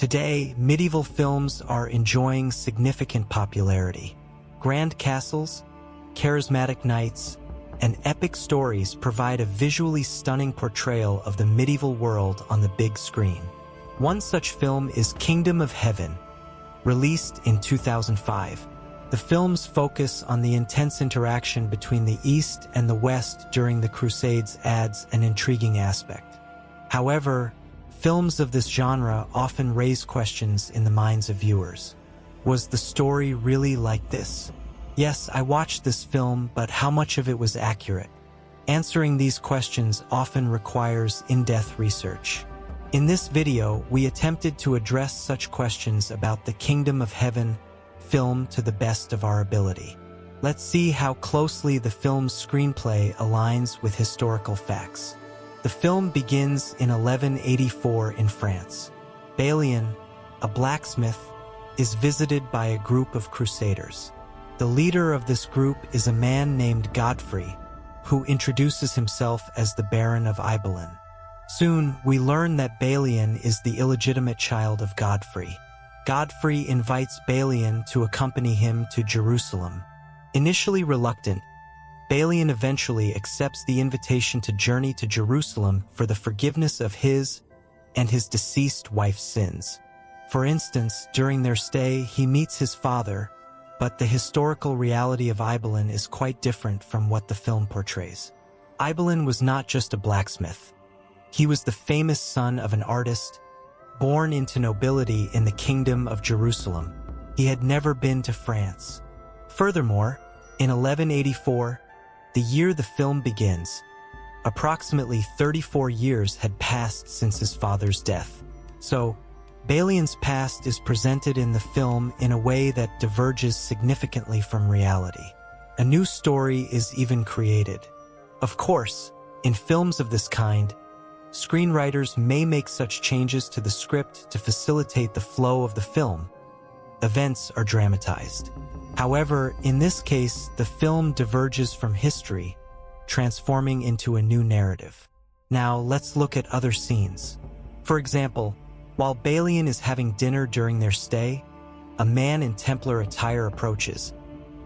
Today, medieval films are enjoying significant popularity. Grand castles, charismatic knights, and epic stories provide a visually stunning portrayal of the medieval world on the big screen. One such film is Kingdom of Heaven, released in 2005. The film's focus on the intense interaction between the East and the West during the Crusades adds an intriguing aspect. However, films of this genre often raise questions in the minds of viewers. Was the story really like this? Yes, I watched this film, but how much of it was accurate? Answering these questions often requires in-depth research. In this video, we attempted to address such questions about the Kingdom of Heaven film to the best of our ability. Let's see how closely the film's screenplay aligns with historical facts. The film begins in 1184 in France. Balian, a blacksmith, is visited by a group of crusaders. The leader of this group is a man named Godfrey, who introduces himself as the Baron of Ibelin. Soon, we learn that Balian is the illegitimate child of Godfrey. Godfrey invites Balian to accompany him to Jerusalem. Initially reluctant, Balian eventually accepts the invitation to journey to Jerusalem for the forgiveness of his and his deceased wife's sins. For instance, during their stay, he meets his father, but the historical reality of Ibelin is quite different from what the film portrays. Ibelin was not just a blacksmith. He was the famous son of an artist, born into nobility in the Kingdom of Jerusalem. He had never been to France. Furthermore, in 1184, the year the film begins, approximately 34 years had passed since his father's death. So, Balian's past is presented in the film in a way that diverges significantly from reality. A new story is even created. Of course, in films of this kind, screenwriters may make such changes to the script to facilitate the flow of the film. Events are dramatized. However, in this case, the film diverges from history, transforming into a new narrative. Now, let's look at other scenes. For example, while Balian is having dinner during their stay, a man in Templar attire approaches,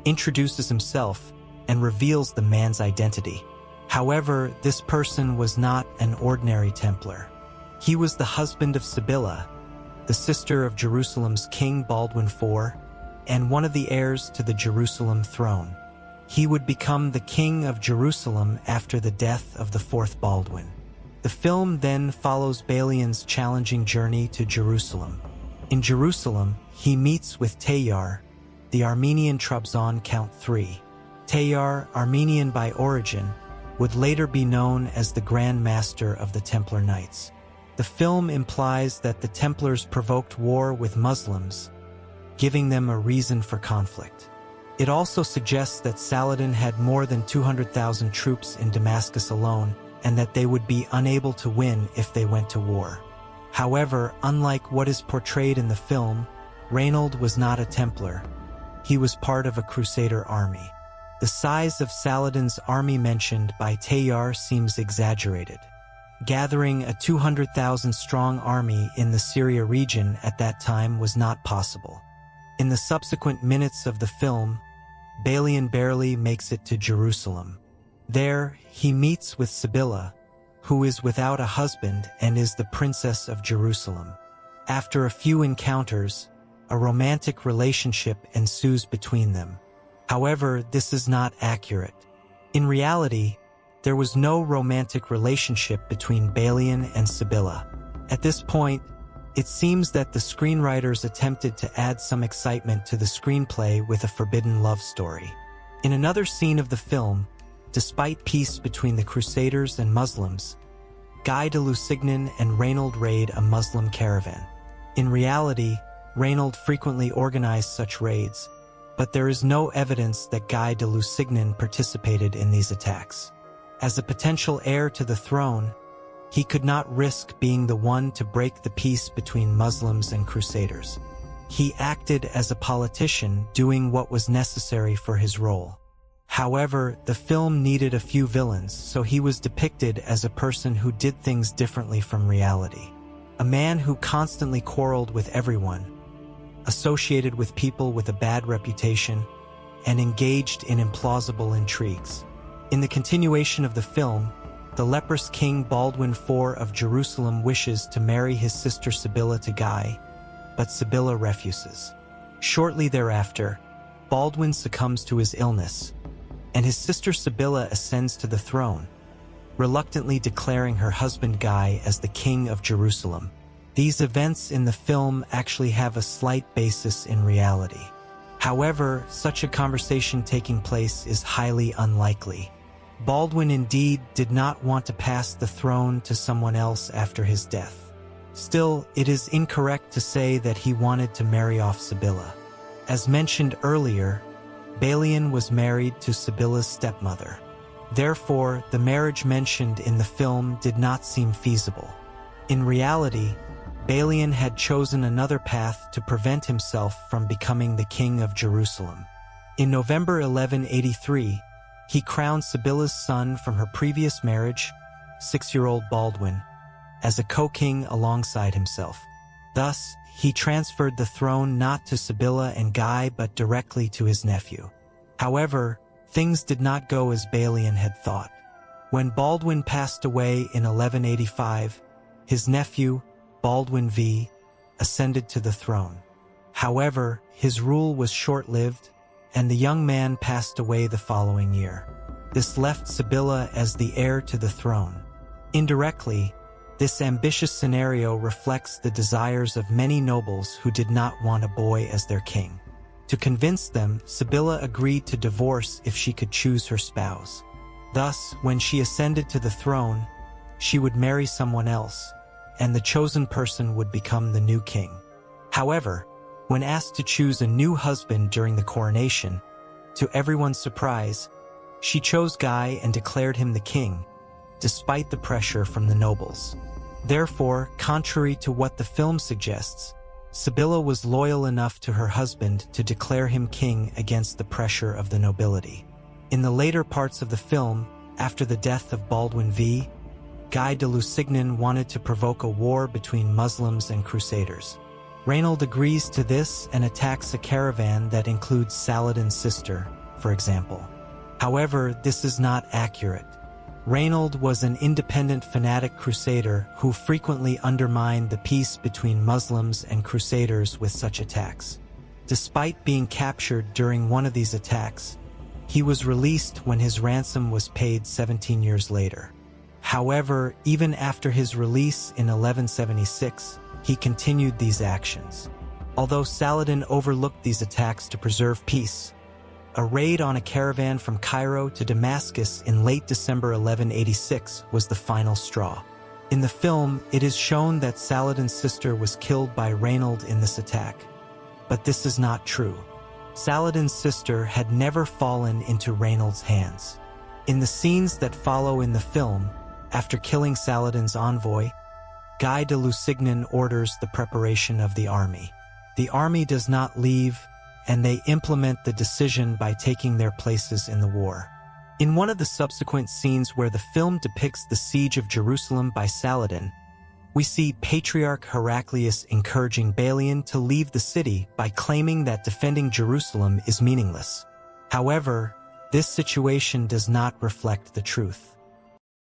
introduces himself, and reveals the man's identity. However, this person was not an ordinary Templar. He was the husband of Sibylla, the sister of Jerusalem's King Baldwin IV, and one of the heirs to the Jerusalem throne. He would become the king of Jerusalem after the death of the fourth Baldwin. The film then follows Balian's challenging journey to Jerusalem. In Jerusalem, he meets with Tayar, the Armenian Trabzon Count III. Tayar, Armenian by origin, would later be known as the Grand Master of the Templar Knights. The film implies that the Templars provoked war with Muslims, giving them a reason for conflict. It also suggests that Saladin had more than 200,000 troops in Damascus alone, and that they would be unable to win if they went to war. However, unlike what is portrayed in the film, Reynold was not a Templar. He was part of a Crusader army. The size of Saladin's army mentioned by Tayar seems exaggerated. Gathering a 200,000-strong army in the Syria region at that time was not possible. In the subsequent minutes of the film, Balian barely makes it to Jerusalem. There, he meets with Sibylla, who is without a husband and is the Princess of Jerusalem. After a few encounters, a romantic relationship ensues between them. However, this is not accurate. In reality, there was no romantic relationship between Balian and Sibylla. At this point, it seems that the screenwriters attempted to add some excitement to the screenplay with a forbidden love story. In another scene of the film, despite peace between the Crusaders and Muslims, Guy de Lusignan and Reynold raid a Muslim caravan. In reality, Reynold frequently organized such raids, but there is no evidence that Guy de Lusignan participated in these attacks. As a potential heir to the throne, he could not risk being the one to break the peace between Muslims and Crusaders. He acted as a politician, doing what was necessary for his role. However, the film needed a few villains, so he was depicted as a person who did things differently from reality. a man who constantly quarreled with everyone, associated with people with a bad reputation, and engaged in implausible intrigues. In the continuation of the film, the leprous King Baldwin IV of Jerusalem wishes to marry his sister Sibylla to Guy, but Sibylla refuses. Shortly thereafter, Baldwin succumbs to his illness, and his sister Sibylla ascends to the throne, reluctantly declaring her husband Guy as the King of Jerusalem. These events in the film actually have a slight basis in reality. However, such a conversation taking place is highly unlikely. Baldwin indeed did not want to pass the throne to someone else after his death. Still, it is incorrect to say that he wanted to marry off Sibylla. As mentioned earlier, Balian was married to Sibylla's stepmother. Therefore, the marriage mentioned in the film did not seem feasible. In reality, Balian had chosen another path to prevent himself from becoming the king of Jerusalem. In November 1183, he crowned Sibylla's son from her previous marriage, 6-year-old Baldwin, as a co-king alongside himself. Thus, he transferred the throne not to Sibylla and Guy but directly to his nephew. However, things did not go as Balian had thought. When Baldwin passed away in 1185, his nephew, Baldwin V, ascended to the throne. However, his rule was short-lived, and the young man passed away the following year. This left Sibylla as the heir to the throne. Indirectly, this ambitious scenario reflects the desires of many nobles who did not want a boy as their king. To convince them, Sibylla agreed to divorce if she could choose her spouse. Thus, when she ascended to the throne, she would marry someone else, and the chosen person would become the new king. However, when asked to choose a new husband during the coronation, to everyone's surprise, she chose Guy and declared him the king, despite the pressure from the nobles. Therefore, contrary to what the film suggests, Sibylla was loyal enough to her husband to declare him king against the pressure of the nobility. In the later parts of the film, after the death of Baldwin V, Guy de Lusignan wanted to provoke a war between Muslims and Crusaders. Reynold agrees to this and attacks a caravan that includes Saladin's sister, for example. However, this is not accurate. Reynold was an independent fanatic crusader who frequently undermined the peace between Muslims and Crusaders with such attacks. Despite being captured during one of these attacks, he was released when his ransom was paid 17 years later. However, even after his release in 1176, he continued these actions. Although Saladin overlooked these attacks to preserve peace, a raid on a caravan from Cairo to Damascus in late December 1186 was the final straw. In the film, it is shown that Saladin's sister was killed by Reynold in this attack. But this is not true. Saladin's sister had never fallen into Reynold's hands. In the scenes that follow in the film, after killing Saladin's envoy, Guy de Lusignan orders the preparation of the army. The army does not leave, and they implement the decision by taking their places in the war. In one of the subsequent scenes where the film depicts the siege of Jerusalem by Saladin, we see Patriarch Heraclius encouraging Balian to leave the city by claiming that defending Jerusalem is meaningless. However, this situation does not reflect the truth.